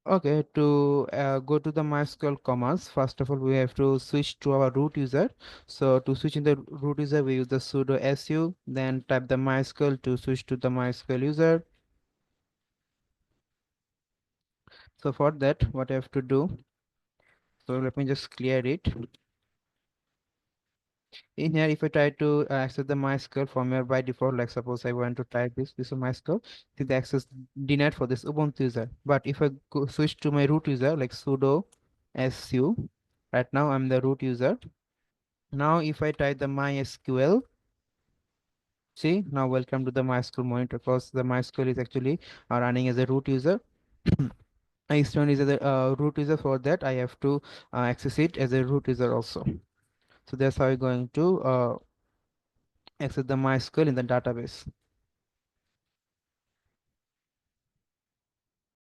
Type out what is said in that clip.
Okay, to go to the MySQL Commerce, first of all, we have to switch to our root user. So to switch in the root user, we use the sudo su, then type the MySQL to switch to the MySQL user. So for that, what I have to do, so let me just clear it. In here, if I try to access the MySQL from here by default, like suppose I want to type this is MySQL, see the access denied for this Ubuntu user. But if I go switch to my root user, like sudo su, right now I'm the root user. Now if I type the MySQL, see now welcome to the MySQL monitor because the MySQL is actually running as a root user. I extend is a root user. For that I have to access it as a root user also. So that's how I'm going to access the MySQL in the database.